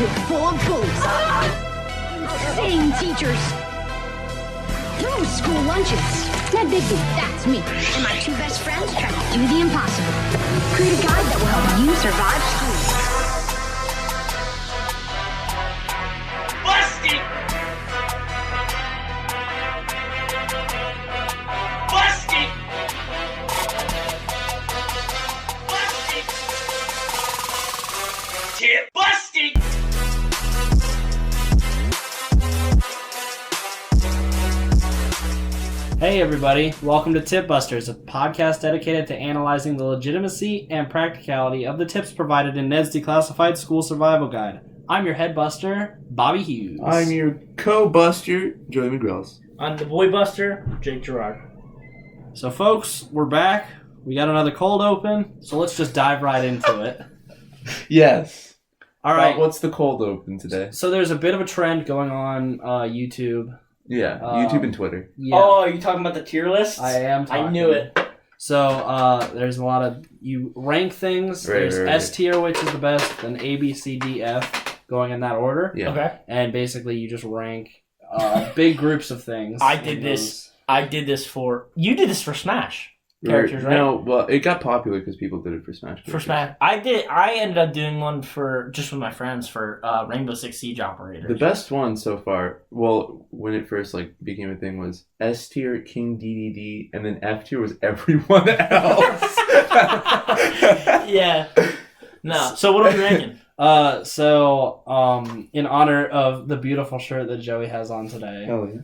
notebook full of bullies. Insane teachers. No school lunches. Ned Bigby, that's me. And my two best friends try to do the impossible. Create a guide that will help you survive school. Busty! Busty! Busty! Tip busty! Hey everybody, welcome to Tip Busters, a podcast dedicated to analyzing the legitimacy and practicality of the tips provided in Ned's Declassified School Survival Guide. I'm your head buster, Bobby Hughes. I'm your co-buster, Joey McGrills. I'm the boy buster, Jake Gerard. So folks, we're back. We got another cold open, so let's just dive right into it. Yes. All right. What's the cold open today? So there's a bit of a trend going on YouTube. Yeah, YouTube and Twitter. Yeah, Oh, are you talking about the tier list? I am talking. I knew it. So there's a lot of, you rank things. Right, There's right. S tier, which is the best, then A, B, C, D, F, going in that order. Yeah. Okay. And basically you just rank big groups of things. I did this for... You did this for Smash characters, right? No, well, it got popular because people did it for Smash. For Smash. I ended up doing one for, just with my friends, for Rainbow Six Siege Operators. The best one so far, well, when it first became a thing, was S tier, King DDD, and then F tier was everyone else. Yeah. No. So what are we ranking? In honor of the beautiful shirt that Joey has on today, Hell yeah.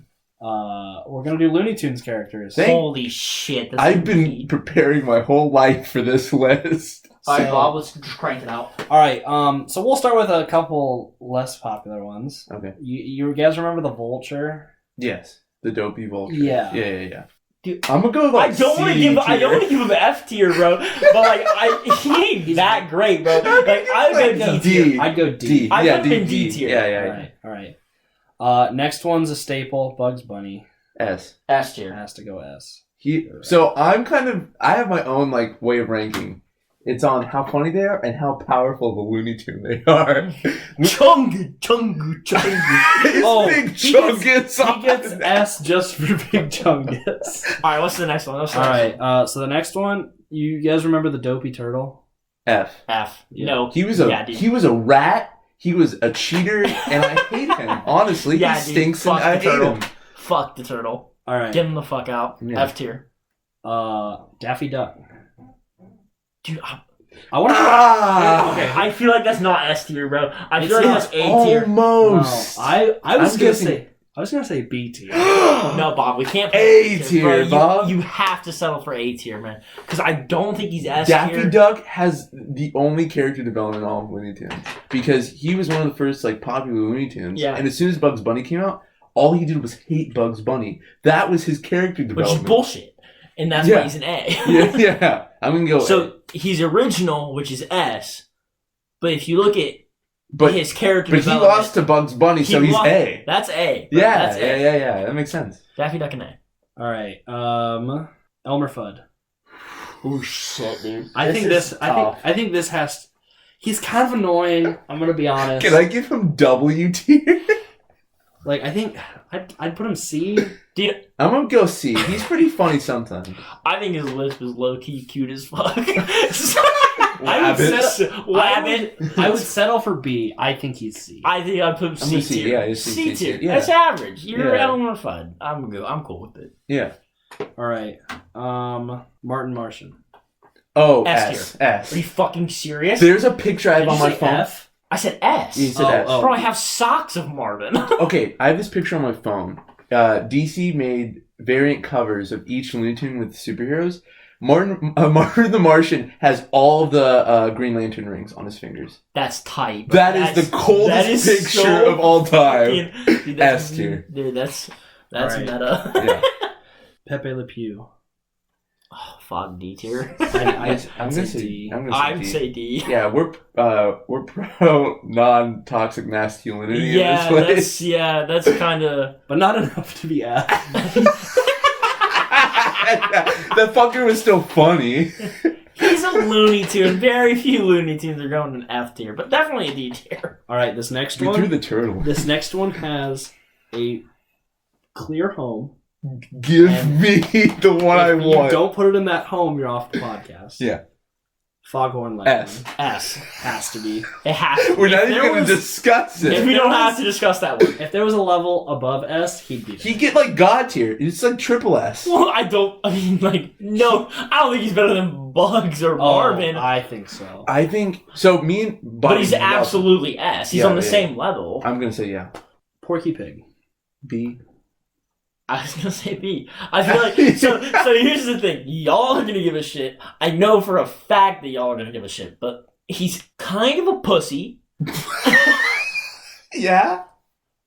we're going to do Looney Tunes characters. Holy shit. That's I've been neat. preparing my whole life for this list. Alright, Bob, let's just crank it out. All right, so we'll start with a couple less popular ones. Okay. You guys remember the Vulture? Yes. The dopey vulture. Yeah. Yeah. Dude, I'm gonna go I don't want to give him an F tier, bro. But he ain't that great, bro. Like I'd go D tier. I'd go D. I'd yeah, put him in D tier. Yeah. All right. Next one's a staple, Bugs Bunny. S. S tier. Has to go S. So I have my own way of ranking. It's on how funny they are and how powerful the Looney Tune they are. Chungu. Oh, Big he Chungus. He gets S just for Big Chungus. Alright, what's the next one? All right, so the next one, you guys remember the Dopey Turtle? F. Yeah. No. He was a rat. He was a cheater, and I hate him. Honestly, Yeah, he dude, stinks, and fuck I the hate turtle. him. Fuck the turtle. All right. Get him the fuck out. Yeah. F tier. Daffy Duck. Dude, I want to. okay, I feel like that's not S tier, bro. I feel like that's A tier. Almost. No, I was I'm gonna guessing- say. I was gonna say B tier. No, Bob, we can't put A tier, bro. Bob. You have to settle for A tier, man. Because I don't think he's S Daffy tier. Duck has the only character development in all of Looney Tunes because he was one of the first popular Looney Tunes. Yeah. And as soon as Bugs Bunny came out, all he did was hate Bugs Bunny. That was his character Which development. is bullshit. And that's Yeah. why he's an A. Yeah. I'm gonna go. So he's original, which is S. But if you look at but his character he development, lost to Bugs Bunny, so he's lost- A. That's A. bro. Yeah, That's A. yeah. That makes sense. Daffy Duck and A. All right. Elmer Fudd. Oh shit, dude. I think this has. He's kind of annoying. I'm gonna be honest. Can I give him W tier? I think I'd put him C. Dude, I'm gonna go C. He's pretty funny sometimes. I think his lisp is low key cute as fuck. I would settle for B. I think he's C. I think I'd put him C C, tier. yeah, he's C tier. yeah. That's average. You're Yeah. Elmer Fudd. I'm good. I'm cool with it. Yeah. All right. Martin Martian. Oh, S S. Are you fucking serious? There's a picture I have Did on you my say phone. F? I said S. You said S. Bro, I have socks of Marvin. Okay, I have this picture on my phone. DC made variant covers of each Looney Tune with superheroes. Martin the Martian has all of the Green Lantern rings on his fingers. That's tight. Bro. That is the coldest picture of all time. Dude, S tier. Dude, that's Alright. meta. Yeah. Pepe Le Pew. Oh, fuck, D tier. I'd I'm say gonna say D. I'm I gonna would say say D. D. Yeah, we're pro non-toxic masculinity Yeah, in this place. that's kind of. But not enough to be F. That fucker was still funny. He's a Looney Tune. Very few Looney Tunes are going in F tier, but definitely a D tier. All right, this next We one. threw the turtle. This next one has a clear home. Give And me the one I If you want. don't put it in that home, you're off the podcast. Yeah. Foghorn S. Leghorn. S. Has to be. It has to. We're not If even there going to was- discuss If it. we don't have to discuss that one. If there was a level above S, he'd be there. He get like God tier. It's like triple S. Well, I mean, no, I don't think he's better than Bugs or Marvin. I think so. I think so. Me and Bobby but he's love him. absolutely S. He's Yeah, on the yeah. same level. I'm gonna say yeah. Porky Pig. B. I was gonna say B. I feel like so here's the thing. Y'all are gonna give a shit. I know for a fact that y'all are gonna give a shit, but he's kind of a pussy. Yeah.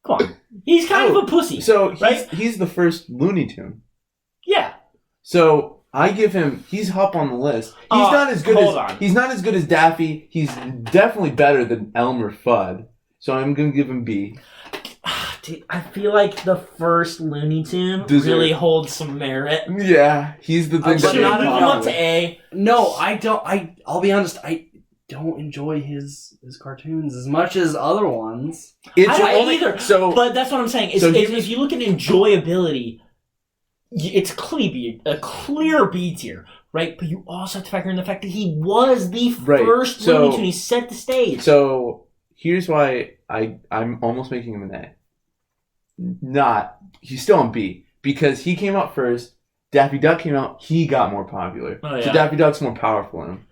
Come on. He's kind of a pussy. So right? he's the first Looney Tune. Yeah. So I give him. He's up on the list. He's not as good hold as on. he's not as good as Daffy. He's definitely better than Elmer Fudd. So I'm gonna give him B. Dude, I feel like the first Looney Tune Deserve. really holds some merit. Yeah, he's the thing. But Should we not move him enough. up to A? No, I don't. I'll be honest. I don't enjoy his cartoons as much as other ones. It's I don't only, either. So But that's what I'm saying. Is, So is he was- if you look at enjoyability, it's a clear B tier, right? But you also have to factor in the fact that he was the Right. first So- Looney Tune. He set the stage. So here's why I'm almost making him an A. He's still on B because he came out first. Daffy Duck came out. He got more popular. Oh, yeah. So Daffy Duck's more powerful than him.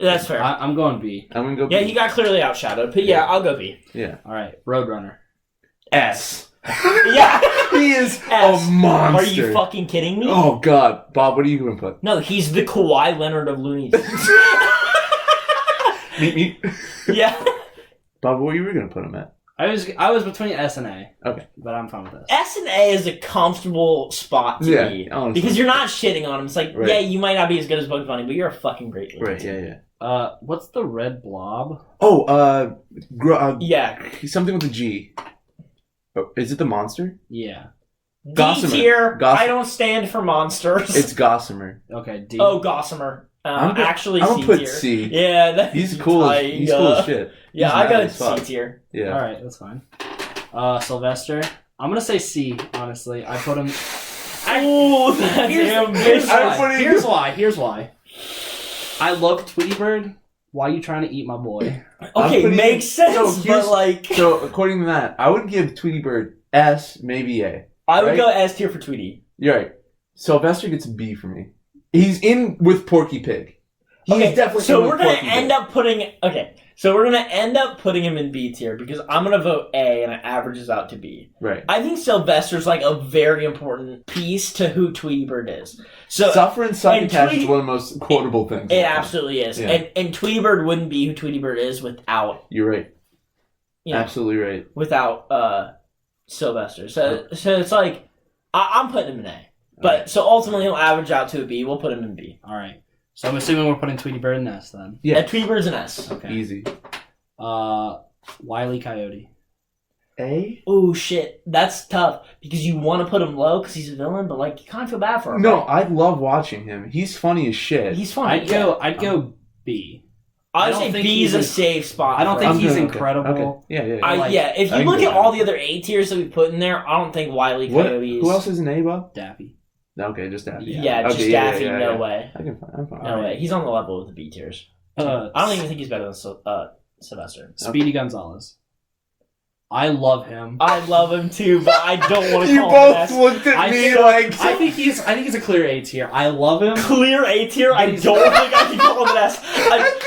That's fair. I'm going B. I'm gonna go. Yeah, B. he got clearly outshadowed. But yeah, I'll go B. Yeah. All right, Roadrunner. S. Yeah. He is S. a monster. Are you fucking kidding me? Oh God, Bob, what are you gonna put? No, he's the Kawhi Leonard of Looney Tunes. Me. Yeah. Bob, what you were gonna put him at? I was between S and A. Okay. But I'm fine with this. S and A is a comfortable spot to Yeah, be. honestly. Because you're not shitting on him. It's like, Right. yeah, you might not be as good as Bugs Bunny, but you're a fucking great Looney Right. Tune. Yeah. What's the red blob? Oh, Yeah. something with a G. Oh, is it the monster? Yeah. Gossamer. D tier. Goss- I don't stand for monsters. It's Gossamer. Okay, D. Oh, Gossamer. Actually, I'm C gonna put tier. C. Yeah, that's He's cool. He's cool as shit. Yeah, He's I got mad a as fuck. C tier. Yeah. All right, that's fine. Sylvester. I'm gonna say C. Honestly, I put him. Oh, that's Here's ambitious. why. Here's why. I love Tweety Bird. Why you trying to eat my boy? I'm Okay, putting- makes sense, so but here's- like, So according to that, I would give Tweety Bird S, maybe A. I would right? go S tier for Tweety. You're right. Sylvester gets a B for me. He's in with Porky Pig. He's Okay, definitely so in we're with gonna Porky end Pig. up putting. Okay, so we're gonna end up putting him in B tier because I'm gonna vote A and it averages out to B. Right. I think Sylvester's like a very important piece to who Tweety Bird is. So Suffer and and Succotash Tweety- is one of the most quotable things. it absolutely is, Yeah. and Tweety Bird wouldn't be who Tweety Bird is without You're right. you know, Absolutely right. without Sylvester. So it's like I'm putting him in A, but so ultimately he'll average out to a B. We'll put him in B. All right. So I'm assuming we're putting Tweety Bird in S then. Yeah. And Tweety Bird's an S. Okay. Easy. Wile E. Coyote. A? Oh shit, that's tough because you want to put him low because he's a villain, but like you kind of feel bad for him. No, right? I love watching him. He's funny as shit. He's funny. I'd go B. I I would don't say think B is he's a in- safe spot. I don't for think him. he's Okay. incredible. Okay. Yeah. I, like- yeah, if I you can look go at there. all the other A tiers that we put in there, I don't think Wiley What? Coyote is. Who else is an A, Bob? Daffy. Okay, just Daffy. Yeah, Okay, just yeah, Daffy. yeah, No yeah. way. I'm fine. No way. He's on the level with the B tiers. I don't even think he's better than Sylvester. Speedy Gonzalez. I love him. I love him too, but I don't want to You call him an both S. looked at I me feel- like... I think he's a clear A tier. I love him. Clear A tier. I He's- don't think I can call him an S.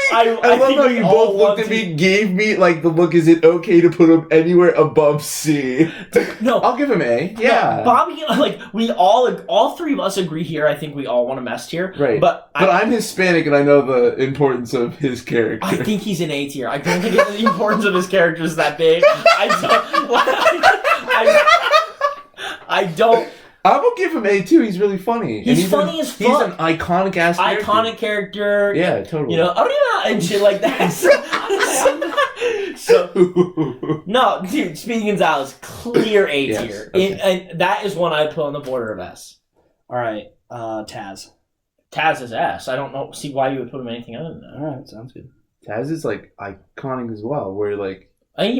I love think how we you all both looked want at me, gave me like the look, is it okay to put him anywhere above C? No, I'll give him A. Yeah. Bobby, like we all three of us agree here. I think we all want a mess tier, Right. But I'm Hispanic and I know the importance of his character. I think he's an A tier. I don't think the importance of his character is that big. I don't. I will give him A too. He's really funny. He's And funny as He's fuck. an iconic ass character. Iconic character. Yeah, totally. You know, and shit like that. So no, dude, Speedy Gonzalez, clear A Yes, tier. okay. And that is one I put on the border of S. All right. Taz. Taz is S. I don't see why you would put him anything other than that. All right, sounds good. Taz is like iconic as well. Where like I think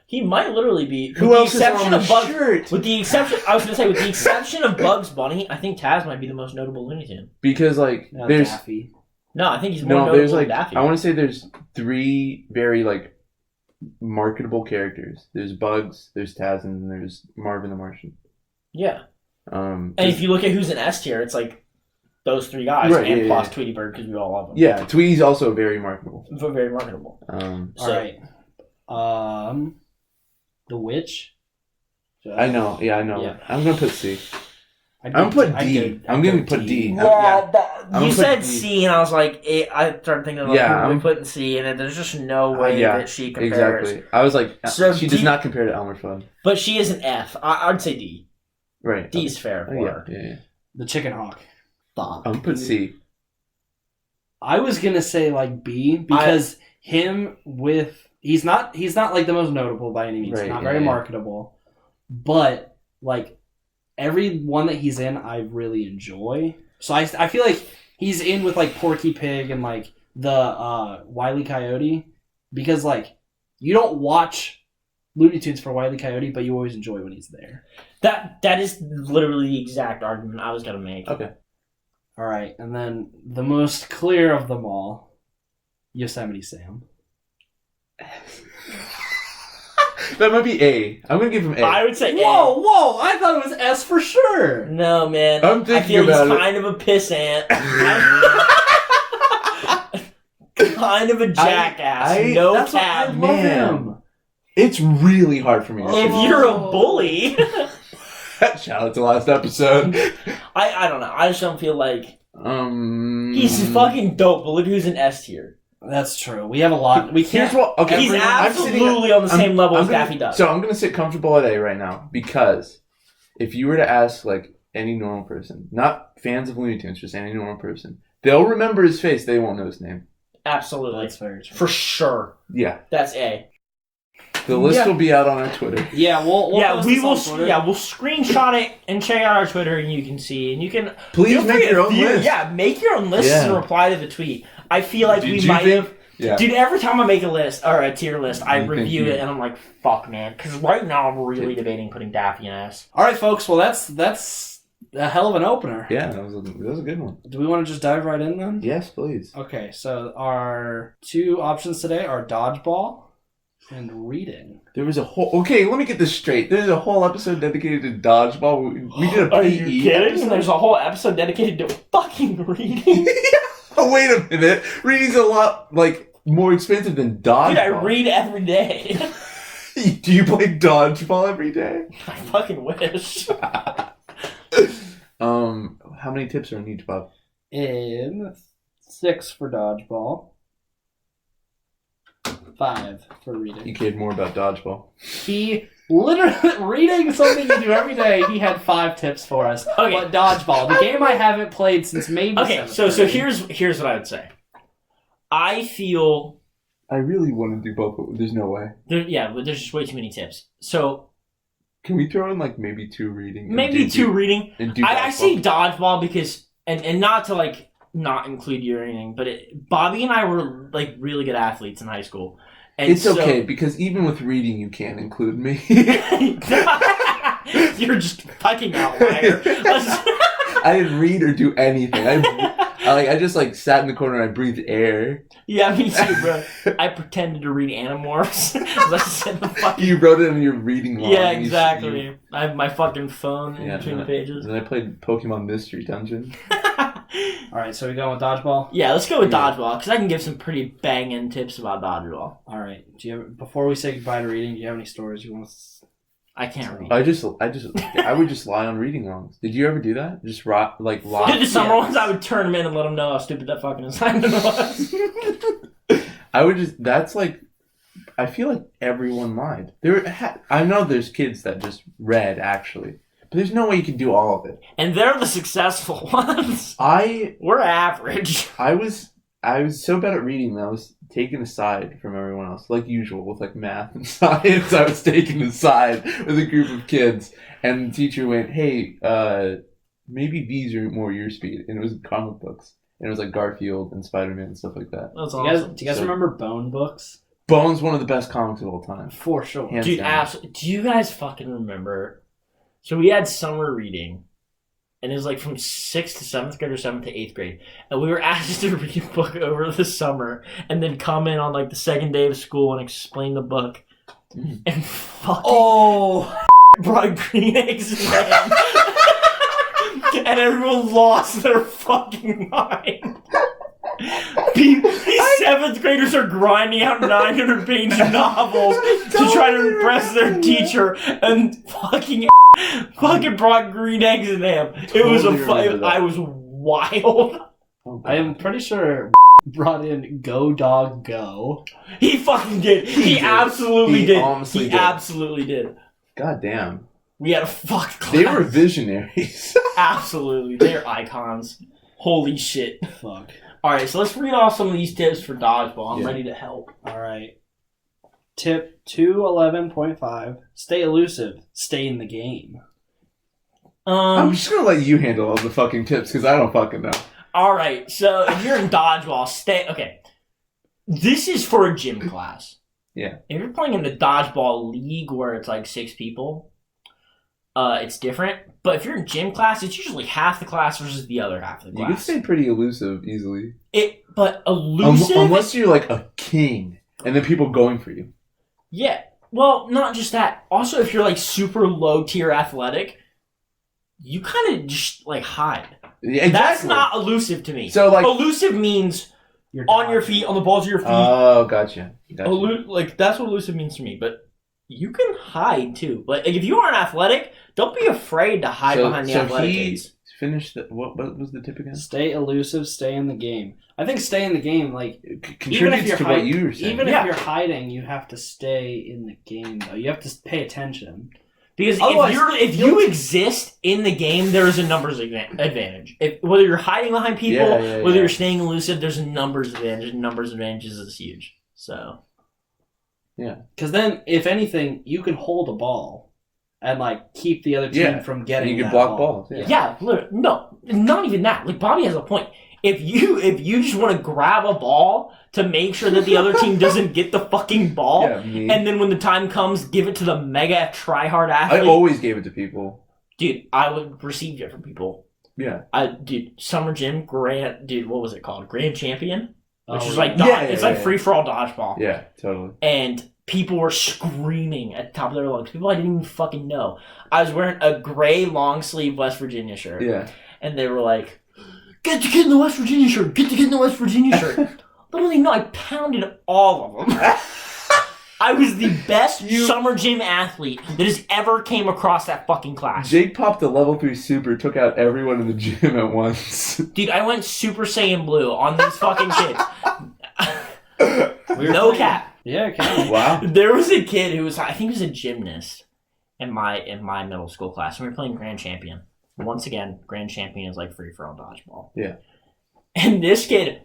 he might literally be. who else is on the shirt? With the exception, I was gonna say, with the exception of Bugs Bunny, I think Taz might be the most notable Looney Tune. Because like No, there's Daffy. No, I think he's more notable there's than like Daffy. I want to say there's 3 very like marketable characters. There's Bugs, there's Taz, and there's Marvin the Martian. Yeah. And if you look at who's in S tier, it's like those 3 guys, Right, and yeah, plus yeah. Tweety Bird, because we all love him. yeah, Tweety's also very marketable. Very marketable. All right. The Witch. I know. Yeah, I know. Yeah. I'm gonna put C. I'm gonna put D. I'm gonna put D. I'm You gonna said put D. C, and I was like, I started thinking about Yeah, who we I'm put in C, and then there's just no way yeah, that she compares. Exactly. I was like, So she D- does not compare to Elmer Fudd. But she is an F. I'd say D. Right. D is fair for Oh, her. yeah. The Chicken Hawk. Fuck. I'm gonna put C. I was gonna say like B because him with he's not like the most notable by any means. Right, Not yeah, very yeah. marketable, but like every one that he's in, I really enjoy. So I feel like he's in with like Porky Pig and like the Wile E. Coyote because like you don't watch Looney Tunes for Wile E. Coyote, but you always enjoy when he's there. That is literally the exact argument I was gonna make. Okay. All right, and then the most clear of them all, Yosemite Sam. That might be A. I'm gonna give him A. I would say A. Whoa! I thought it was S for sure. No, man. I'm I thinking feel about he's it. kind of a pissant. Kind of a jackass. No That's what I cap. love Man. him. It's really hard for me. to If say. you're a bully, Shout out to last episode. I don't know. I just don't feel like he's He's fucking dope. But look who's in S tier. That's true. We have a lot. We can't. Here's what. Okay, He's I'm sitting- absolutely on the same level as gonna- Daffy Duck. So I'm gonna sit comfortable at A right now because if you were to ask like any normal person, not fans of Looney Tunes, just any normal person, they'll remember his face. They won't know his name. Absolutely, That's very true. for sure. Yeah, That's A. the list Yeah. will be out on our Twitter. Yeah, we'll Yeah, post we this will. on Twitter. Yeah, we'll screenshot it and check out our Twitter, and you can see, and you can Please feel free make your to own view- list. Yeah, make your own lists Yeah. and reply to the tweet. I feel like Did we you might think- have. Yeah. Dude, every time I make a list or a tier list, I You think review you- it and I'm like, fuck, man. Because right now I'm really debating putting Daffy in S. All right, folks. Well, that's a hell of an opener. Yeah, that was a good one. Do we want to just dive right in then? Yes, please. Okay, so our 2 options today are dodgeball and reading. There was a whole. Okay, let me get this straight. There's a whole episode dedicated to dodgeball. We did a PE Are you kidding? episode. There's a whole episode dedicated to fucking reading. Oh, wait a minute. Reading's a lot more expensive than dodgeball. Dude, I read every day. Do you play dodgeball every day? I fucking wish. How many tips are in each book? In 6 for dodgeball, 5 for You reading. cared more about dodgeball. He literally reading something you do every day. He had 5 tips for us. Okay. But dodgeball, the game I haven't played since maybe. Okay, 7th so grade. here's what I would say. I feel I really want to do both, but there's no way. but there's just way too many tips. So Can we throw in maybe 2 reading? and maybe do- 2 reading. And do I dodgeball? say dodgeball because and not to not include you or anything, but Bobby and I were really good athletes in high school. And It's okay because even with reading, you can't include me. You're just fucking outlier. I didn't read or do anything. I just sat in the corner and I breathed air. Yeah, me too, bro. I pretended to read Animorphs. I said the fucking. You wrote it in your reading log. Yeah, and you- exactly. I have my fucking phone in Yeah, between the and pages. then I played Pokemon Mystery Dungeon. All right, so we going with dodgeball. Yeah, let's go with Yeah. dodgeball because I can give some pretty banging tips about dodgeball. All right. Do you have, before we say goodbye to reading, do you have any stories you want to? I can't read. I would just lie on reading logs. Did you ever do that? Just lie. The summer ones, I would turn them in and let them know how stupid that fucking assignment was. I would just. That's I feel like everyone lied. I know there's kids that just read actually, but there's no way you can do all of it. And they're the successful ones. I We're average. was so bad at reading that I was taken aside from everyone else, like usual with math and science. I was taken aside with a group of kids, and the teacher went, "Hey, maybe V's are more your speed, and it was comic books, and it was like Garfield and Spider-Man and stuff like that. That's Do you awesome. guys remember Bone books? Bone's one of the best comics of all time. For sure. Hands Dude, down. do you guys fucking remember? So we had summer reading, and it was like from 6th to 7th grade or 7th to 8th grade, and we were asked to read a book over the summer, and then come in on like the second day of school and explain the book, and fucking brought green eggs and ham. And everyone lost their fucking mind. These 7th graders are grinding out 900-page novels to try to impress their teacher, and fucking brought green eggs and ham. It was I was wild. I am pretty sure brought in Go Dog Go. He fucking did. He absolutely He did. honestly He did. absolutely did. God damn. We had a fucked class. They were visionaries. Absolutely. They're icons. Holy shit. Fuck. Alright, so let's read off some of these tips for dodgeball. I'm Yeah. ready to help. Alright. Tip 211.5. Stay elusive. Stay in the game. I'm just gonna let you handle all the fucking tips because I don't fucking know. Alright, so if you're in dodgeball, okay. This is for a gym class. Yeah. If you're playing in the dodgeball league where it's like 6 people, it's different. But if you're in gym class, it's usually half the class versus the other half of the You class. can stay pretty elusive easily. But elusive? Unless you're like a king and then people going for you. Yeah. Well, not just that. Also, if you're like super low tier athletic, you kind of just like hide. Yeah, exactly. That's not elusive to me. So, like- elusive means You're on your feet, on the balls of your feet. Oh, gotcha. Like that's what elusive means to me. But you can hide too. Like if you aren't athletic, don't be afraid to hide behind the athletic kids. Finished the, what was the tip again? Stay elusive. Stay in the game. I think stay in the game, like, Contributes to what you were saying. Even if you're hiding, you have to stay in the game, though. You have to pay attention. Because Otherwise, if you exist in the game, there is a numbers advantage. Whether you're hiding behind people, whether you're staying elusive, there's a numbers advantage. Numbers advantages is huge. So, yeah. Because then, if anything, you can hold a ball and like keep the other team from getting. And you can that block ball. balls. Yeah, literally, no, not even that. Like Bobby has a point. If you just want to grab a ball to make sure that the other team doesn't get the fucking ball, and then when the time comes, give it to the mega try-hard athlete. I always gave it to people. Dude, I would receive it from people. Yeah. Summer gym, what was it called? Grand Champion? Which is like, it's like free-for-all dodgeball. Yeah, totally. And people were screaming at the top of their lungs. People I didn't even fucking know. I was wearing a gray long-sleeve West Virginia shirt. Yeah. And they were like, get the kid in the West Virginia shirt. Get the kid in the West Virginia shirt. Literally, no, I pounded all of them. I was the best summer gym athlete that has ever came across that fucking class. Jake popped a level 3 super, took out everyone in the gym at once. Dude, I went Super Saiyan Blue on these fucking kids. No cap. Yeah, okay. Wow. There was a kid who was, I think he was a gymnast in my middle school class. We were playing Grand Champion. Once again, Grand Champion is like free-for-all dodgeball. Yeah. And this kid,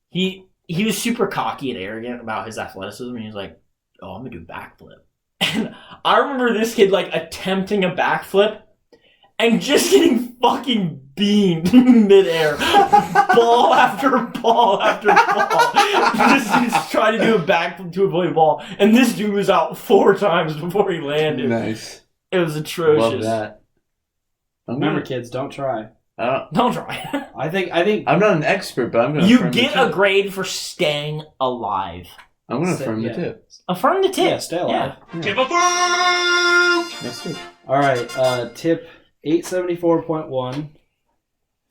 he was super cocky and arrogant about his athleticism. And he was like, oh, I'm going to do backflip. And I remember this kid like attempting a backflip and just getting fucking beamed midair. Ball after ball after ball. This dude's trying to do a backflip to avoid a ball. And this dude was out 4 times before he landed. Nice. It was atrocious. Love that. Remember, kids, don't try. Don't try. I think I'm not an expert, but I'm going to You get a grade for staying alive. I'm going to affirm the tip. Affirm the tip. Yeah, stay alive. Yeah. Tip affirmed! That's it. All right, tip 874.1.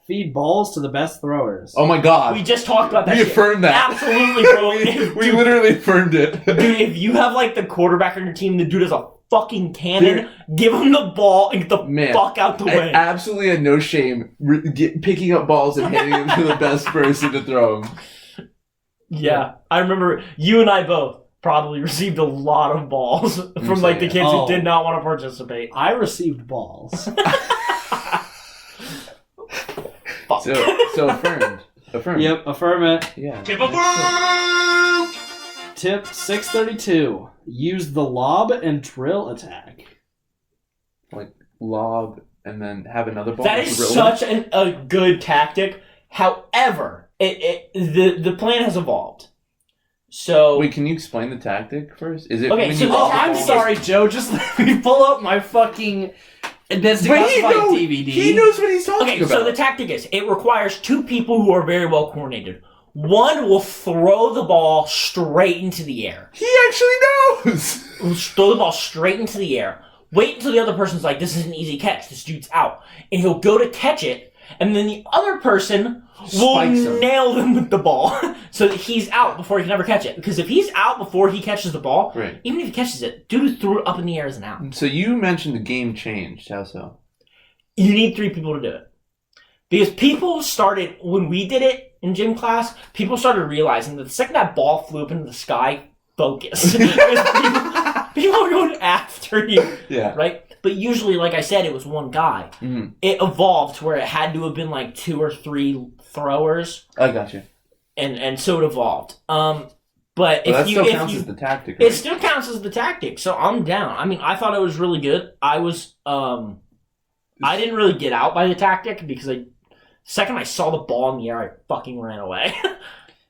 Feed balls to the best throwers. Oh my god. We just talked about that. We affirmed that. Absolutely, bro. we literally affirmed it. Dude, if you have like the quarterback on your team, the dude is a fucking cannon. Give him the ball and get the fuck out the way. I absolutely had no shame picking up balls and handing them to the best person to throw them. Yeah, I remember you and I both probably received a lot of balls from like the kids who did not want to participate. I received balls. Fuck. So affirmed. Affirmed. Yep, affirm it. Yeah. Tip affirmed! Tip 632. Use the lob and drill attack. Like lob and then have another ball. That is such a good tactic. However, the plan has evolved. So wait, can you explain the tactic first? Is it okay? when So you I'm sorry, Joe. Just let me pull up my fucking DVD. He knows what he's talking about. So the tactic is it requires two people who are very well coordinated. One will throw the ball straight into the air. He actually knows. Will throw the ball straight into the air. Wait until the other person's like, this is an easy catch. This dude's out. And he'll go to catch it. And then the other person will nail them with the ball. So that he's out before he can ever catch it. Because if he's out before he catches the ball, right. Even if he catches it, dude who threw it up in the air is an out. So you mentioned the game changed. How so? You need 3 people to do it. Because people started, when we did it in gym class, people started realizing that the second that ball flew up into the sky, focus. people were going after you. Yeah. Right? But usually, like I said, it was one guy. Mm-hmm. It evolved to where it had to have been like 2 or 3 throwers. I got you. And so it evolved. But that still counts as the tactic, right? It still counts as the tactic, so I'm down. I mean, I thought it was really good. I didn't really get out by the tactic because the second I saw the ball in the air, I fucking ran away.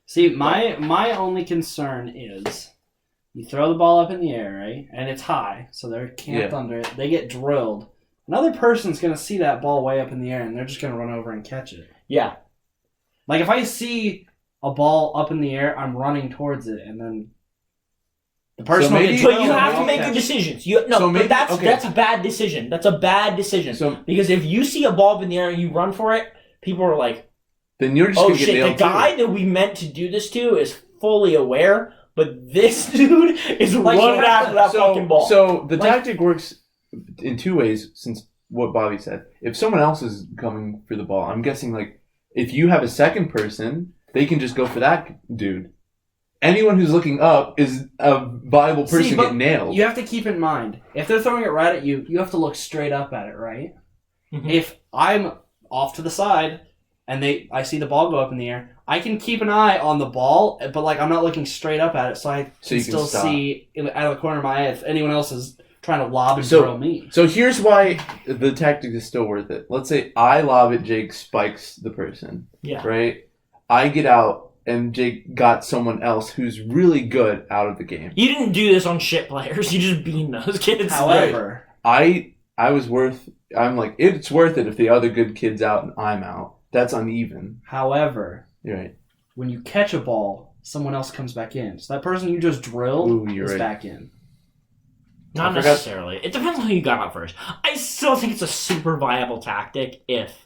See, my only concern is you throw the ball up in the air, right? And it's high, so they're camped under it. They get drilled. Another person's going to see that ball way up in the air, and they're just going to run over and catch it. Yeah. Like, if I see a ball up in the air, I'm running towards it, and then the person will get drilled. But you have to make your decisions. That's a bad decision. That's a bad decision. Because if you see a ball up in the air and you run for it, people are like, then you're just oh gonna get shit, nailed the guy that we meant to do this to is fully aware, but this dude is running after that fucking ball. So the tactic works in 2 ways, since what Bobby said. If someone else is coming for the ball, I'm guessing like if you have a second person, they can just go for that dude. Anyone who's looking up is a viable person to get nailed. You have to keep in mind, if they're throwing it right at you, you have to look straight up at it, right? Mm-hmm. If I'm off to the side and I see the ball go up in the air, I can keep an eye on the ball, but like I'm not looking straight up at it, so I can still see out of the corner of my eye if anyone else is trying to lob and throw me. So here's why the tactic is still worth it. Let's say I lob it, Jake spikes the person. Yeah. Right? I get out, and Jake got someone else who's really good out of the game. You didn't do this on shit players. You just beamed those kids. However, I'm like, it's worth it if the other good kid's out and I'm out. That's uneven. However, you're right. When you catch a ball, someone else comes back in. So that person you just drilled is back in. Not necessarily. It depends on who you got out first. I still think it's a super viable tactic if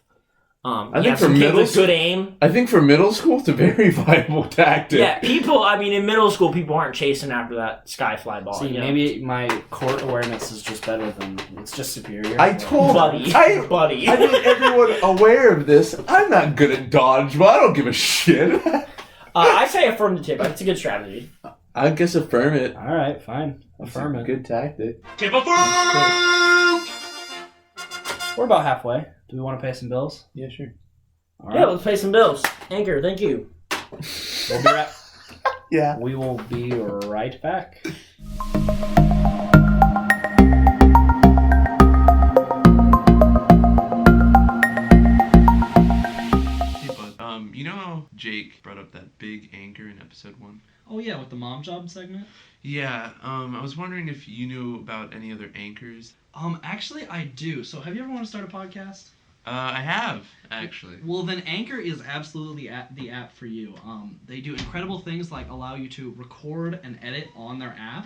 I think for good aim. I think for middle school, it's a very viable tactic. Yeah, in middle school, people aren't chasing after that sky fly ball. See, maybe my court awareness is just better than, it's just superior. Buddy. I made everyone aware of this. I'm not good at dodgeball. I don't give a shit. I say affirm the tip. It's a good strategy. I guess affirm it. All right, fine. Affirm it. Good tactic. Tip affirmed! We're about halfway. Do we want to pay some bills? Yeah, sure. All right. Yeah, let's pay some bills. Anchor, thank you. We'll be right. Yeah. We will be right back. Hey, bud. You know how Jake brought up that big anchor in episode 1? Oh yeah, with the mom job segment? Yeah, I was wondering if you knew about any other anchors. Actually, I do. So, have you ever want to start a podcast? I have, actually. Well, then Anchor is absolutely the app for you. They do incredible things like allow you to record and edit on their app.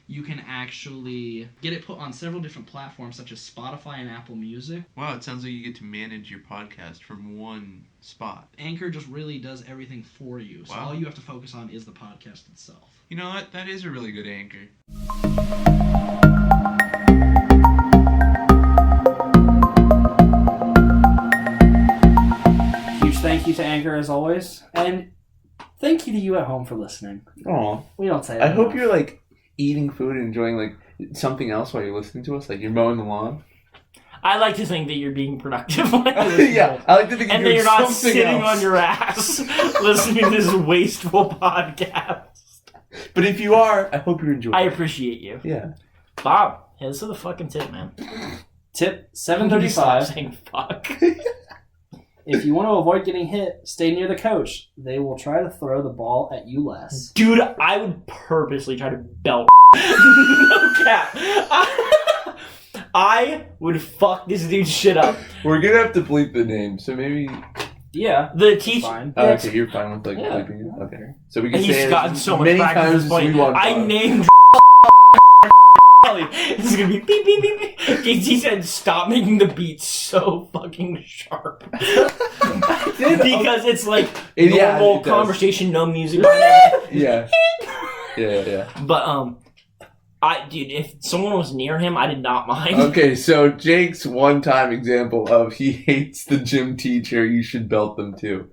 You can actually get it put on several different platforms such as Spotify and Apple Music. Wow, it sounds like you get to manage your podcast from one spot. Anchor just really does everything for you. So all you have to focus on is the podcast itself. You know what? That is a really good anchor. Thank you to Anchor as always, and thank you to you at home for listening. Aw. We don't say that. I hope you're like eating food and enjoying like something else while you're listening to us, like you're mowing the lawn. I like to think that you're being productive. When yeah, I like to think and that you're not sitting on your ass listening to this wasteful podcast. But if you are, I hope you're enjoying. I appreciate you. Yeah. Bob, this is the fucking tip, man. Tip Stop 735. saying fuck. If you want to avoid getting hit, stay near the coach. They will try to throw the ball at you less. Dude, I would purposely try to belt. No cap. I would fuck this dude's shit up. We're gonna have to bleep the name, so maybe. Yeah. The teacher. Fine. Oh, okay, you're fine with Yeah. bleeping it. Okay, so we can And say he's it gotten as so much many practice at times this as point. we want. I named. This is gonna be beep beep beep beep. He said, "Stop making the beat so fucking sharp," because it's like Yeah, normal it does. conversation, no music. Yeah. Yeah. But dude, if someone was near him, I did not mind. Okay, so Jake's one-time example of he hates the gym teacher, you should belt them too.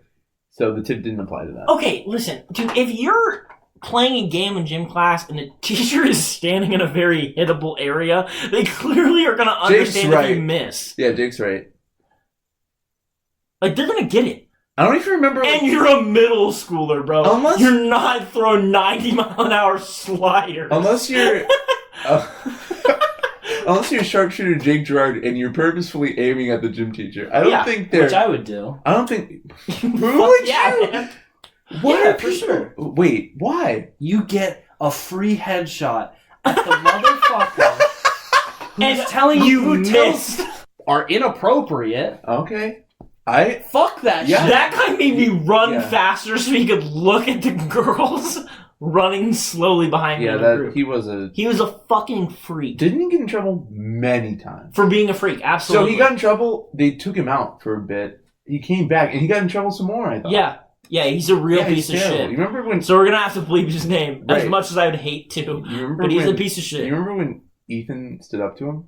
So the tip didn't apply to that. Okay, listen, dude, if you're playing a game in gym class and the teacher is standing in a very hittable area, they clearly are going to understand right. if you miss. Yeah, Jake's right. Like, they're going to get it. I don't even remember. And you're a middle schooler, bro. Unless- You're not throwing 90-mile-an-hour sliders. Unless you're. Unless you're sharpshooter Jake Gerard and you're purposefully aiming at the gym teacher. I don't think they're. Which I would do. I don't think. Who would Yeah, you? man. What Yeah, are for people? sure. Wait, why? You get a free headshot at the motherfucker who's And telling you you who tells missed. are inappropriate. Okay. Fuck that Yeah. shit. That guy made me run Yeah. faster so he could look at the girls running slowly behind me Yeah, in a group. he was a. He was a fucking freak. Didn't he get in trouble many times? For being a freak, absolutely. So he got in trouble. They took him out for a bit. He came back and he got in trouble some more. I thought. Yeah, he's a real Yeah, piece he's of terrible. shit. You remember when? So we're gonna have to bleep his name, as Right. much as I would hate to. You remember But he's when, a piece of You shit. remember when Ethan stood up to him?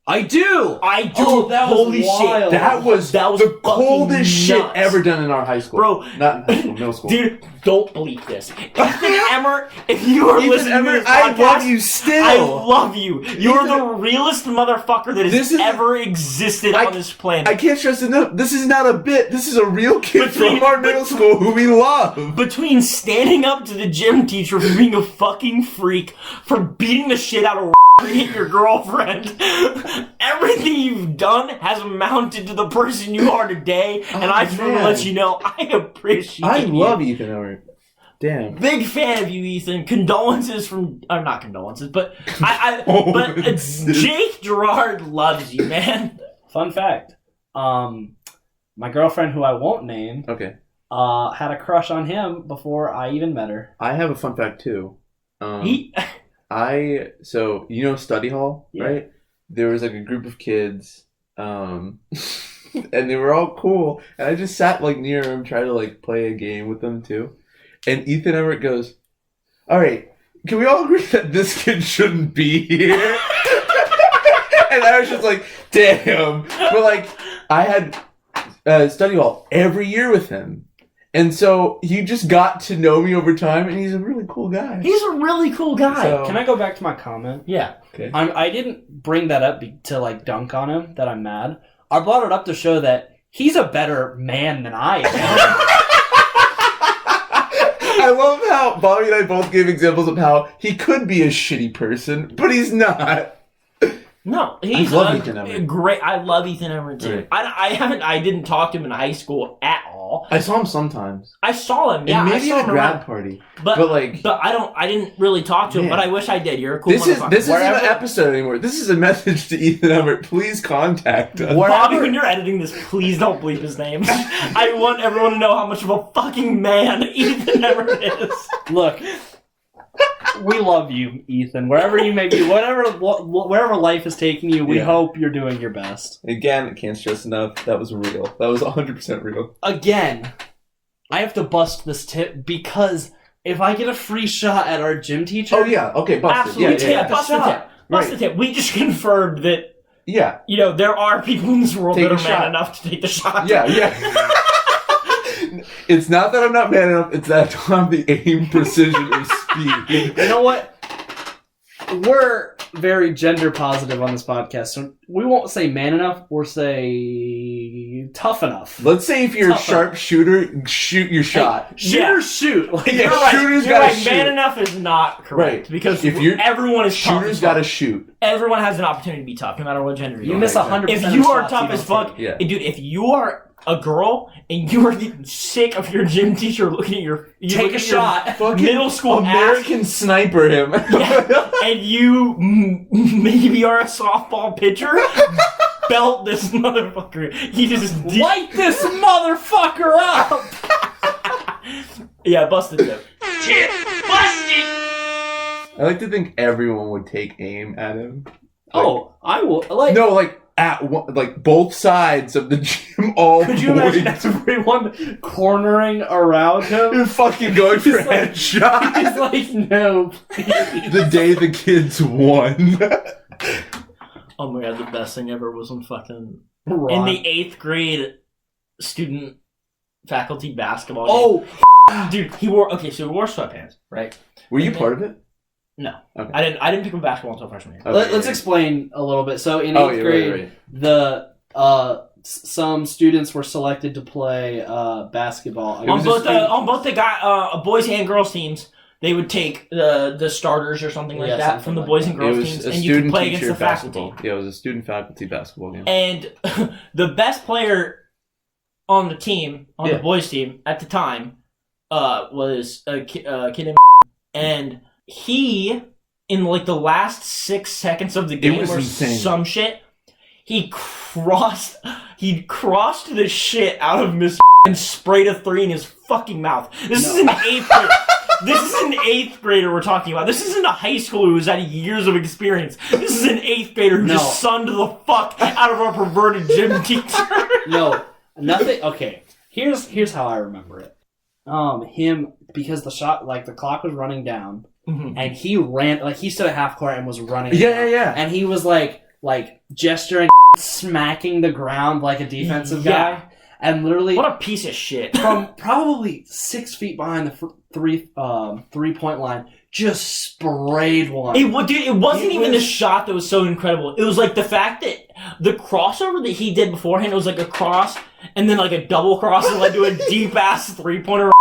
I do. I do. Oh, that was holy wild. shit, That was the the coldest shit nuts. ever done in our high school. Bro, Not in high school, middle school. Dude, don't bleep this. Ethan Emmer, if you are Ethan listening Emmer, to this I podcast, love you still. I love you. You're Ethan- the realest motherfucker that This has is- ever existed on this planet. I can't stress enough. This is not a bit. This is a real kid Between- from our middle school who we love. Between standing up to the gym teacher for being a fucking freak, for beating the shit out of your girlfriend, everything you've done has amounted to the person you are today, and I just want to man. let you know I appreciate I you. love Ethan Emmer. Damn. Big fan of you, Ethan. Condolences from, not condolences, but Condolences. Jake Gerard loves you, man. Fun fact. My girlfriend, who I won't name, Okay. had a crush on him before I even met her. I have a fun fact too. He, So you know study hall, Yeah. right? There was like a group of kids, and they were all cool. And I just sat like near them, trying to like play a game with them too. And Ethan Everett goes, "All right, can we all agree that this kid shouldn't be here?" And I was just like, "Damn!" But like, I had study hall every year with him. And so he just got to know me over time, and he's a really cool guy. he's a really cool guy. So- Can I go back to my comment? Yeah. Okay. I didn't bring that up to like dunk on him that I'm mad. I brought it up to show that he's a better man than I am. I love how Bobby and I both gave examples of how he could be a shitty person, but he's not. No, he's love Ethan Everett. great. I love Ethan Everett too. Right. I didn't talk to him in high school at all. I saw him sometimes. I saw him. Yeah, And I maybe saw at a him grad around. party. But But I didn't really talk to him. Man. But I wish I did. You're a cool this motherfucker. isn't Wherever- an episode anymore. This is a message to Ethan Everett. Please contact us. Bobby, when you're editing this, please don't bleep his name. I want everyone to know how much of a fucking man Ethan Everett is. Look, we love you, Ethan. Wherever you may be, wherever life is taking you, we Yeah. hope you're doing your best. Again, I can't stress enough. That was real. That was 100% real. Again, I have to bust this tip because if I get a free shot at our gym teacher, Oh yeah. Okay. Busted. Absolutely. Yeah. Bust the tip. Bust the Right. tip. We just confirmed that, Yeah. there are people in this world Take that a are man shot. enough to take the shot. Yeah. Yeah. It's not that I'm not man enough. It's that I don't have the aim, precision, or speed. you know what? We're very gender positive on this podcast, so we won't say man enough. We'll say You tough enough. Let's say if you're a Tough sharpshooter, shoot your shot. Shooter shoot. Like, Yeah, You're right. shooters You're gotta right. shoot. Man enough is not correct Right. because If you're- everyone is tough. Shooters as fuck. gotta shoot. Everyone has an opportunity to be tough, no matter what gender You are. miss 100%. If you of are shots tough you as don't fuck, take. Yeah. dude, if you are a girl and you are getting sick of your gym teacher looking at Take a shot. Fucking middle school American Sniper him. Yeah. And you maybe are a softball pitcher, belt this motherfucker. He just Light this motherfucker up! yeah, busted him. I like to think everyone would take aim at him. Oh, I will. Like, No, like at one, like both sides of the gym, all could you imagine points. everyone cornering around him? You're fucking going for He's like- headshot. He's like, no, please. The day the kids won. Oh my god, the best thing ever was when fucking in Ron. the 8th grade student faculty basketball Oh, game. Dude, he wore sweatpants, right? Were you part of it? No. Okay. I didn't pick up basketball until freshman year. Okay, let's yeah. explain a little bit. So in 8th Oh, yeah, grade, right. the some students were selected to play basketball. It was On both the boys and girls teams, they would take the starters or something like Yeah, that something from the like boys that. and It girls was teams, a and you could student play against teacher the faculty. basketball. Yeah, it was a student faculty basketball game. And the best player on the team, on Yeah. the boys team at the time, was a kid named and he, in like the last 6 seconds of the game was or insane. some shit, he crossed the shit out of Miss and sprayed a 3 in his fucking mouth. This is an 8th grader. This is an 8th grader we're talking about. This isn't a high schooler who's had years of experience. This is an 8th grader who just sunned the fuck out of our perverted gym teacher. No, nothing. Okay, here's how I remember it. Him, because the shot, like the clock was running down, and he ran, like he stood at half court and was running. Yeah. And he was like gesturing, smacking the ground like a defensive Yeah. guy, and literally What a piece of shit. from probably 6 feet behind the 3-point line, just sprayed one. It wasn't It even the was- shot that was so incredible. It was like the fact that the crossover that he did beforehand, it was like a cross and then like a double cross and led to a deep ass 3-pointer.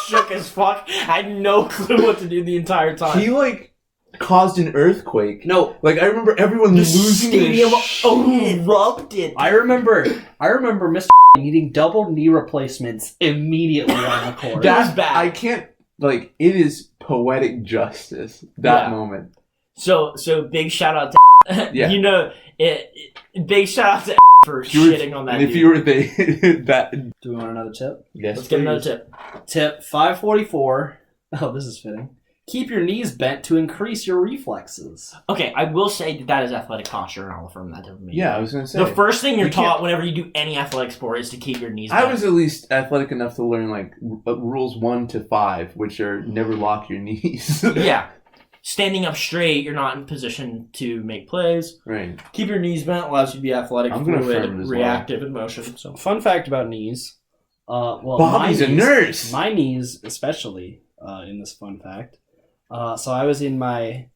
Shook as fuck. I had no clue what to do the entire time. He like caused an earthquake. No, Like I remember everyone The losing stadium their shit. erupted. I remember Mr. needing double knee replacements immediately on the court. That- was bad. I can't like it is poetic justice that Yeah. moment. So big shout out to Yeah. you know big shout out to for You were- shitting on that and if dude. you were that Do we want another tip? yes, Let's get another please. tip. Tip 544. Oh, this is fitting. Keep your knees bent to increase your reflexes. Okay, I will say that is athletic posture, and I'll affirm that to me. Yeah, I was gonna say The first thing you're You can't- taught whenever you do any athletic sport is to keep your knees I bent. was at least athletic enough to learn like rules 1 to 5, which are never lock your knees. Yeah. Standing up straight, you're not in position to make plays. Right. Keep your knees bent allows you to be athletic, I'm gonna fluid, affirm it as well. reactive in motion. So Fun fact about knees. Well, Bobby's my a knees- nurse. My knees, especially, in this fun fact. So I was in my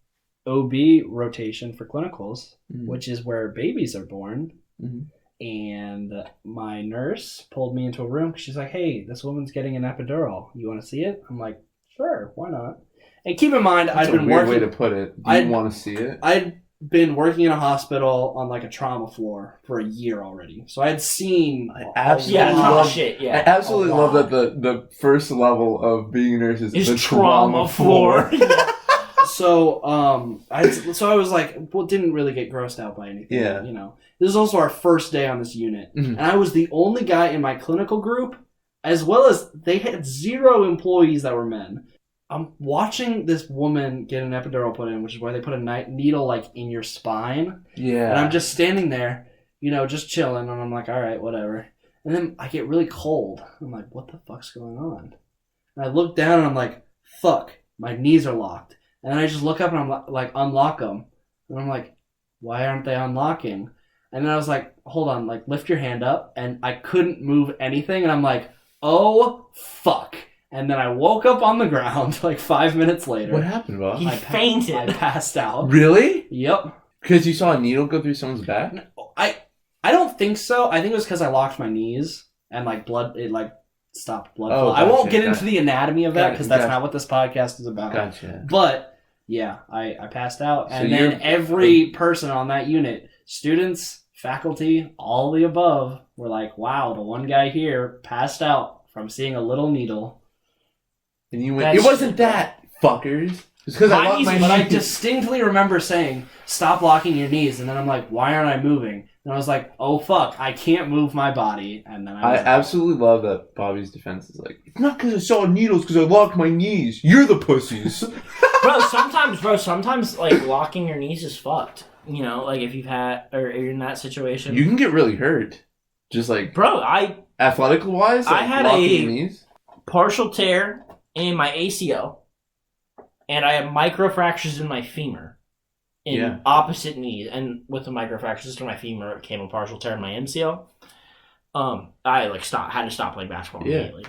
OB rotation for clinicals, Mhm. which is where babies are born. Mhm. And my nurse pulled me into a room. She's like, "Hey, this woman's getting an epidural. You want to see it?" I'm like, "Sure, why not?" And keep in mind, That's I've a been weird working. way to put it. Do I- you want to see it? I'd been working in a hospital on like a trauma floor for a year already, so I had seen. I a absolutely yeah, lot. trauma love- shit, I yeah. absolutely a love lot. that the first level of being a nurse is Is the trauma floor. So I was like, well, didn't really get grossed out by anything. Yeah. You know, this is also our first day on this unit, Mhm. and I was the only guy in my clinical group, as well as they had 0 employees that were men. I'm watching this woman get an epidural put in, which is where they put a needle like in your spine. Yeah. And I'm just standing there, you know, just chilling, and I'm like, all right, whatever. And then I get really cold. I'm like, what the fuck's going on? And I look down, and I'm like, fuck, my knees are locked. And then I just look up, and I'm like, unlock them. And I'm like, why aren't they unlocking? And then I was like, hold on, like, lift your hand up. And I couldn't move anything, and I'm like, oh, fuck. And then I woke up on the ground like 5 minutes later. What happened, Bob? He I fainted. passed out. Really? Yep. Because you saw a needle go through someone's back? I don't think so. I think it was because I locked my knees and like blood. It like stopped blood flow. Oh, I won't gotcha, get into the anatomy of that because that's gotcha. not what this podcast is about. Gotcha. But yeah, I passed out, So and then every person on that unit, students, faculty, all the above, were like, "Wow, the one guy here passed out from seeing a little needle." And you went, it wasn't that, fuckers. It's because I locked my But I knees. distinctly remember saying, "Stop locking your knees," and then I'm like, "Why aren't I moving?" And I was like, "Oh fuck, I can't move my body." And then I absolutely love that Bobby's defense is like, it's not because I saw needles, because I locked my knees. You're the pussies. sometimes like locking your knees is fucked. You know, like if you've had or you're in that situation, You can get really hurt. Just like, athletic wise, like I had locking a your knees. partial tear in my ACL, and I have microfractures in my femur, in opposite knees, and with the microfractures in my femur, it came a partial tear in my MCL. I like had to stop playing basketball immediately.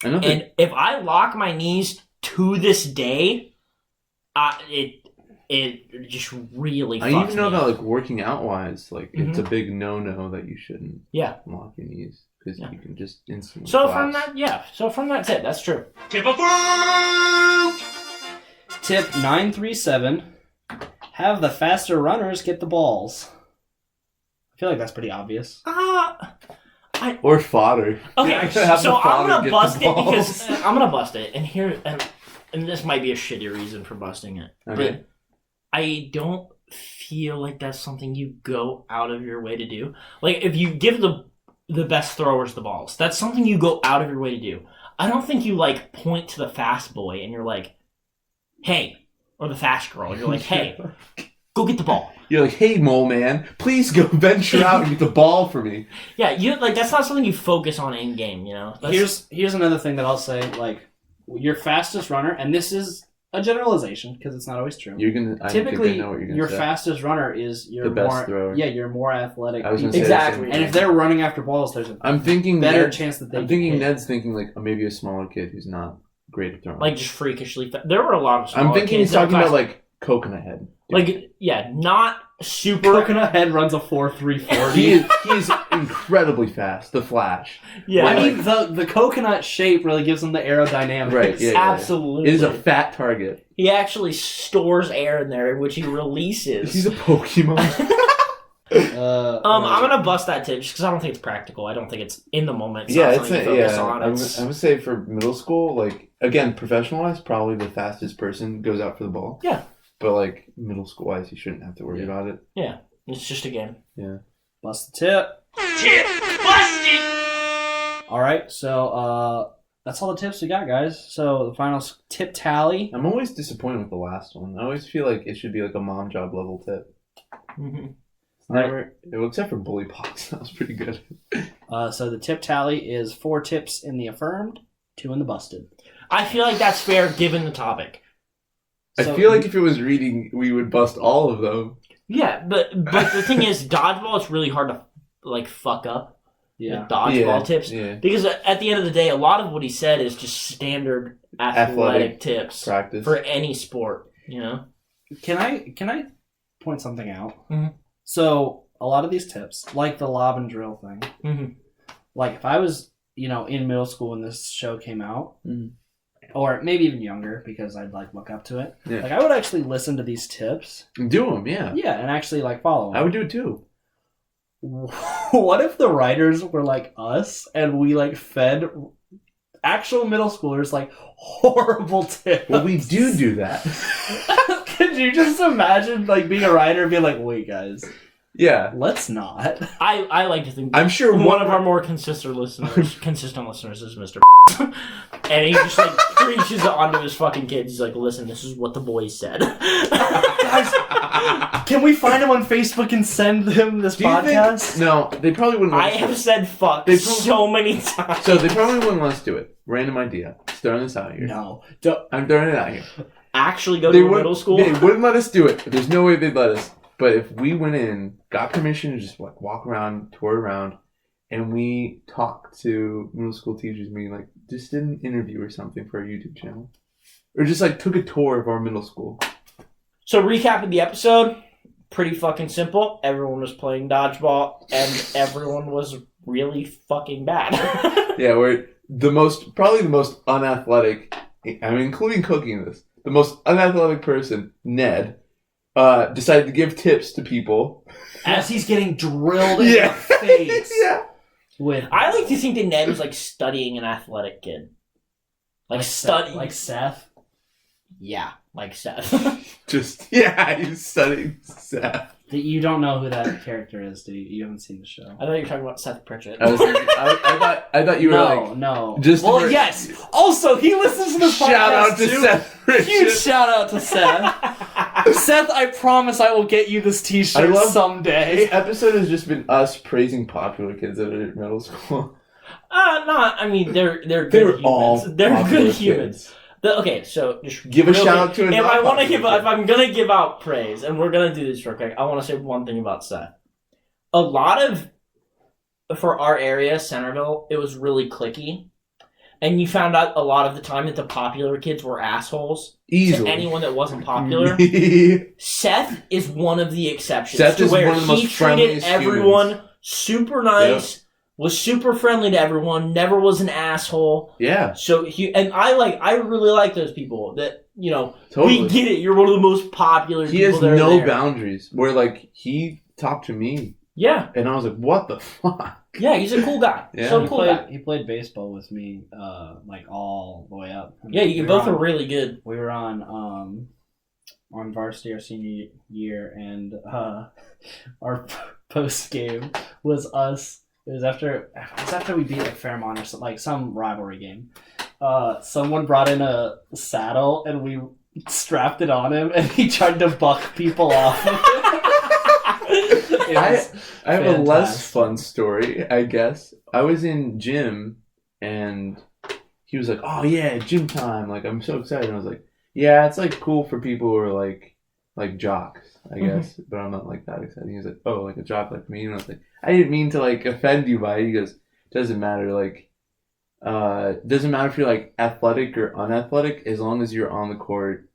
And if I lock my knees to this day, it just really. I even know that like working out wise, like it's a big no that you shouldn't. Lock your knees. Because you can just instantly collapse. From that tip, that's true. Tip of fruit! Tip 937: have the faster runners get the balls. I feel like that's pretty obvious. Or fodder. Okay, so I'm gonna bust it because I'm gonna bust it, and this might be a shitty reason for busting it, but I don't feel like that's something you go out of your way to do. Like if you give the best throwers the balls, that's something you go out of your way to do. I don't think you like point to the fast boy and you're like, "Hey," or the fast girl, and you're like, "Hey, go get the ball." You're like, "Hey, mole man, please go venture out and get the ball for me." Yeah, you like that's not something you focus on in game. You know. Here's another thing that I'll say: like your fastest runner, and this is a generalization because it's not always true. Typically, your fastest runner is your the best thrower. Yeah, your more athletic. I was gonna say exactly. And if they're running after balls, there's a better chance that they. I'm thinking Ned's thinking like maybe a smaller kid who's not great at throwing. Like just freakishly fast. There were a lot of smaller I'm thinking kids he's talking about like Coconut Head. Like not super. Coconut Head runs a 4.340. He's incredibly fast. The Flash. Yeah, I mean the coconut shape really gives him the aerodynamics. Right. Yeah, absolutely. It is a fat target. He actually stores air in there, which he releases. He's a Pokemon. I'm gonna bust that tip just because I don't think it's practical. I don't think it's in the moment. It's Yeah, not something you focus on. I would say for middle school, like again, professional wise, probably the fastest person goes out for the ball. Yeah. But like middle school wise, you shouldn't have to worry about it. Yeah, it's just a game. Yeah. Bust the tip. Tip busted! Alright, so that's all the tips we got, guys. So the final tip tally. I'm always disappointed with the last one. I always feel like it should be like a mom job level tip. Mm-hmm. Never, except for bully pops. That was pretty good. So the tip tally is 4 tips in the affirmed, 2 in the busted. I feel like that's fair given the topic. I feel like if it was reading, we would bust all of them. Yeah, but the thing is, dodgeball is really hard to like fuck up. Yeah. With dodgeball tips. Yeah. Because at the end of the day, a lot of what he said is just standard athletic tips practice for any sport. You know. Can I point something out? Mm-hmm. So a lot of these tips, like the lob and drill thing, Mm-hmm. like if I was in middle school when this show came out. Or maybe even younger, because I'd like look up to it. Yeah. Like I would actually listen to these tips. Do them, yeah. Yeah, and actually like follow them. I would do it too. What if the writers were like us and we like fed actual middle schoolers like horrible tips? Well, we do that. Could you just imagine like being a writer and being like, wait, guys, yeah, let's not. I like to think. I'm sure one of our more consistent listeners is Mr. And he just like preaches onto his fucking kids. He's like, "Listen, this is what the boys said." Guys, can we find him on Facebook and send him this podcast? No, they probably wouldn't. I have said fuck so many times. So they probably wouldn't let us do it. Random idea. Just throwing this out here. No, I'm throwing it out here. Actually, go to middle school. They wouldn't let us do it. There's no way they'd let us. But if we went in, got permission to just like walk around, tour around, and we talked to middle school teachers, we like just did an interview or something for our YouTube channel, or just like took a tour of our middle school. So recapping the episode, pretty fucking simple. Everyone was playing dodgeball, and everyone was really fucking bad. Yeah, we're probably the most unathletic, I mean, including cooking this, the most unathletic person, Ned, decided to give tips to people. As he's getting drilled in the face. Yeah. I like to think that Ned was like studying an athletic kid. Like studying. Like Seth? Yeah, like Seth. He's studying Seth. You don't know who that character is, do you? You haven't seen the show. I thought you were talking about Seth Pritchett. I was thinking, I thought you were No. Yes. Also, he listens to this podcast. Shout out to too. Seth Pritchett. Huge shout out to Seth. Seth, I promise I will get you this t-shirt someday. This episode has just been us praising popular kids at middle school. I mean, they're good humans. All they're good humans. Kids. Okay, so just give a shout out to if I'm gonna give out praise, and we're gonna do this real quick, I want to say one thing about Seth. A lot of for our area, Centerville, it was really cliquey, and you found out a lot of the time that the popular kids were assholes. Easily. To anyone that wasn't popular. Seth is one of the exceptions. Seth to is where one of the most he treated friendliest everyone humans. super nice. Yep. Was super friendly to everyone, never was an asshole. Yeah. So I really like those people that, totally. We get it. You're one of the most popular people. He has no boundaries. Where he talked to me. Yeah. And I was like, what the fuck? Yeah, he's a cool guy. Yeah. So cool guy. He played baseball with me, all the way up. Yeah, you both are really good. We were on varsity our senior year, and our post game was us. It was after we beat Fairmont or something, some rivalry game. Someone brought in a saddle and we strapped it on him and he tried to buck people off. I have a less fun story, I guess. I was in gym and he was like, "Oh yeah, gym time! I'm so excited." And I was like, "Yeah, it's cool for people who are like jocks, I guess, but I'm not that excited." He was like, "Oh, a jock like me," and I was like, "I didn't mean to offend you by it." He goes, "Doesn't matter. Doesn't matter if you're athletic or unathletic, as long as you're on the court.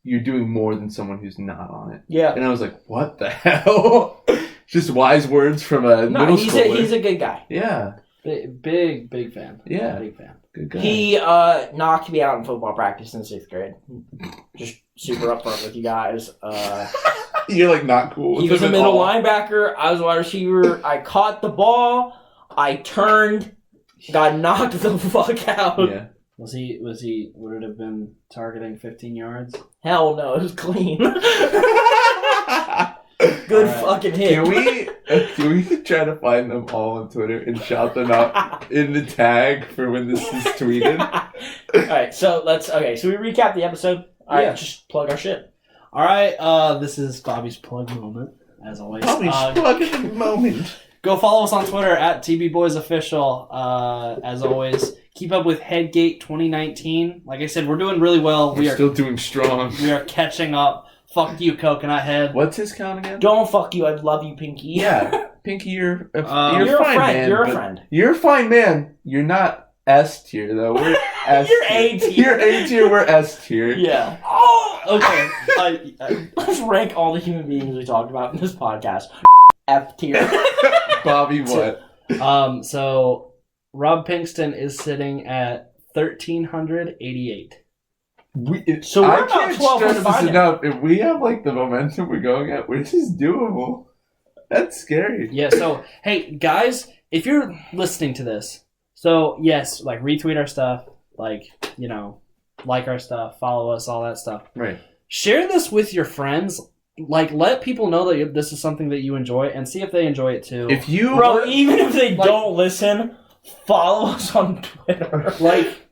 You're doing more than someone who's not on it." Yeah. And I was like, "What the hell?" Just wise words from a middle schooler. He's a good guy. Yeah. Big fan. Yeah. Big fan. Good guy. He knocked me out in football practice in 6th grade. Just super upfront with you guys. You're not cool. He was a middle linebacker. I was a wide receiver. I caught the ball. I turned. Got knocked the fuck out. Yeah. Would it have been targeting 15 yards? Hell no, it was clean. Good fucking hit. Can we try to find them all on Twitter and shout them out in the tag for when this is tweeted? Alright, so we recap the episode. Alright, just plug our shit. Alright, this is Bobby's plug moment, as always. Bobby's plug moment. Go follow us on Twitter at TBBoysOfficial. As always, keep up with Headgate 2019. Like I said, we're doing really well. We're still doing strong. We are catching up. Fuck you, Coconut Head. What's his count again? Don't fuck you. I love you, Pinky. Yeah, Pinky, you're a fine friend. Man, you're a friend. You're a fine man. You're not S tier though. We're S. You're A tier. You're A tier. We're S tier. Yeah. Oh, okay. Let's rank all the human beings we talked about in this podcast. F tier. Bobby, what? So Rob Pinkston is sitting at 1,388. So we're I about can't 12 stress this finding. enough. If we have the momentum we're going at, this is doable. That's scary. Yeah. So hey, guys, if you're listening to this, so yes, retweet our stuff, like our stuff, follow us, all that stuff. Right. Share this with your friends. Let people know that this is something that you enjoy, and see if they enjoy it too. Even if they don't listen, follow us on Twitter.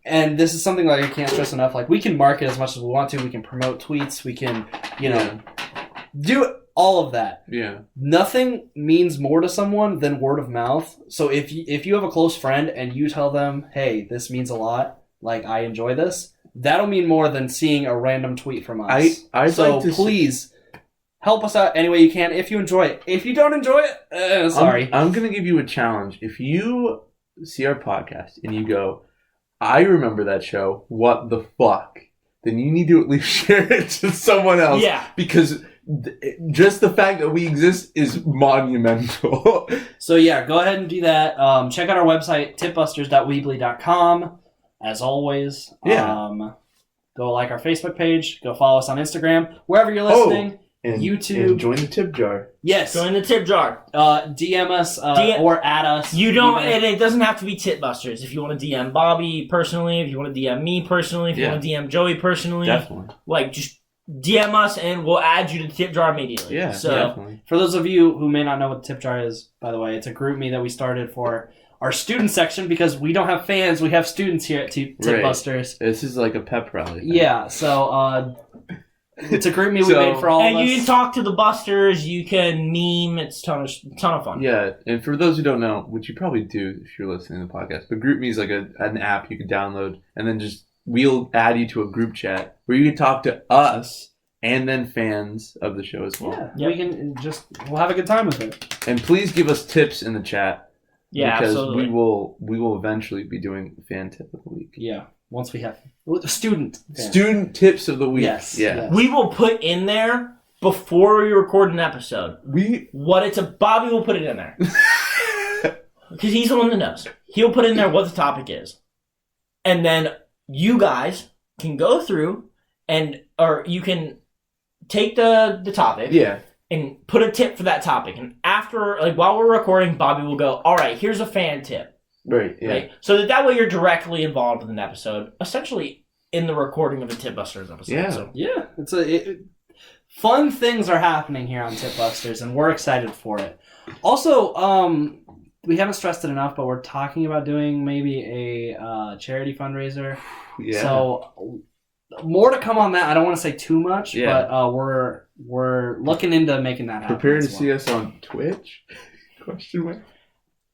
And this is something I can't stress enough. We can market as much as we want to. We can promote tweets. We can, do all of that. Yeah. Nothing means more to someone than word of mouth. So if you have a close friend and you tell them, "Hey, this means a lot. I enjoy this," that'll mean more than seeing a random tweet from us. Please help us out any way you can if you enjoy it. If you don't enjoy it, sorry. I'm gonna give you a challenge. If you see our podcast and you go, "I remember that show. What the fuck?" Then you need to at least share it to someone else. Yeah. Because just the fact that we exist is monumental. So yeah, go ahead and do that. Check out our website, tipbusters.weebly.com. As always. Yeah. Go like our Facebook page. Go follow us on Instagram. Wherever you're listening. And YouTube. And join the tip jar. Yes. Join the tip jar. DM us or add us. You don't, and it doesn't have to be Tip Busters. If you want to DM Bobby personally, if you want to DM me personally, if you want to DM Joey personally, definitely. Like, just DM us and we'll add you to the tip jar immediately. Yeah, so, definitely. For those of you who may not know what the tip jar is, by the way, it's a group me that we started for our student section because we don't have fans, we have students here at Tip Busters. This is like a pep rally. Yeah, so it's a group me we made for all of us. And you can talk to the Busters, you can meme, it's a ton of fun. Yeah, and for those who don't know, which you probably do if you're listening to the podcast, but GroupMe is like an app you can download, and then we'll add you to a group chat where you can talk to us and then fans of the show as well. Yeah, we'll have a good time with it. And please give us tips in the chat. Yeah, because absolutely. we will eventually be doing fan tip of the week. Yeah, once we have student tips of the week. Yes, yeah. yes. We will put in there before we record an episode. Bobby will put it in there because he's the one that knows. He'll put in there what the topic is, and then you guys can go through or you can take the topic. Yeah. And put a tip for that topic. And after, while we're recording, Bobby will go, all right, here's a fan tip. Right, yeah. Right? So that way you're directly involved with an episode, essentially in the recording of a Tip Busters episode. Yeah. So. Yeah. Fun things are happening here on Tip Busters, and we're excited for it. Also, we haven't stressed it enough, but we're talking about doing maybe a charity fundraiser. Yeah. So more to come on that. I don't want to say too much, yeah. but we're looking into making that happen. Prepare to see us on Twitch? Question mark.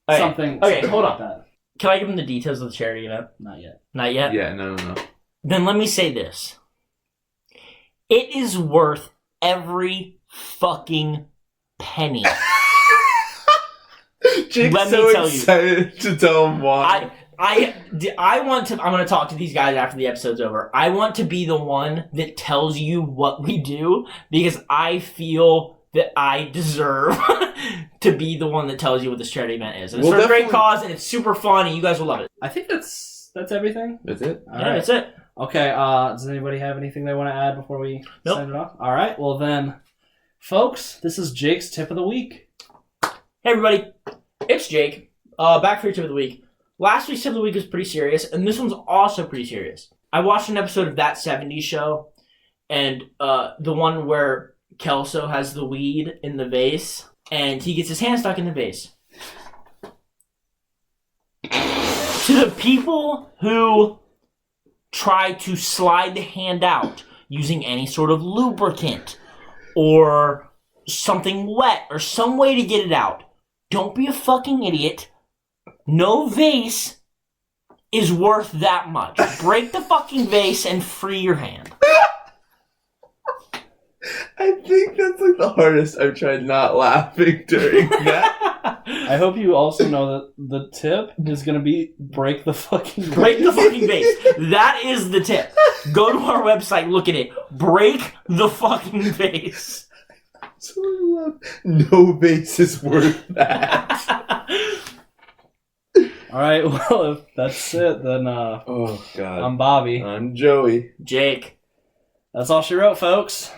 Something. Okay, something hold like on. that. Can I give them the details of the charity event? Not yet. Not yet? Yeah, no. Then let me say this. It is worth every fucking penny. Jake's Let me so tell you. excited to tell him why. I want to. I'm going to talk to these guys after the episode's over. I want to be the one that tells you what we do because I feel that I deserve to be the one that tells you what this charity event is. And it's for a great cause, and it's super fun, and you guys will love it. I think that's everything. That's it? All yeah, right. that's it. Okay, does anybody have anything they want to add before we sign it off? All right, well then, folks, this is Jake's Tip of the Week. Hey everybody, it's Jake. Back for your Tip of the Week. Last week's Tip of the Week was pretty serious, and this one's also pretty serious. I watched an episode of That 70s Show, and the one where Kelso has the weed in the vase, and he gets his hand stuck in the vase. To the people who try to slide the hand out using any sort of lubricant or something wet or some way to get it out, don't be a fucking idiot. No vase is worth that much. Break the fucking vase and free your hand. I think that's like the hardest I've tried not laughing during that. I hope you also know that the tip is going to be break the fucking vase. Break the fucking vase. That is the tip. Go to our website, look at it. Break the fucking vase. So I love no vase is worth that. All right, well, if that's it, then oh, God. I'm Bobby. I'm Joey. Jake. That's all she wrote, folks.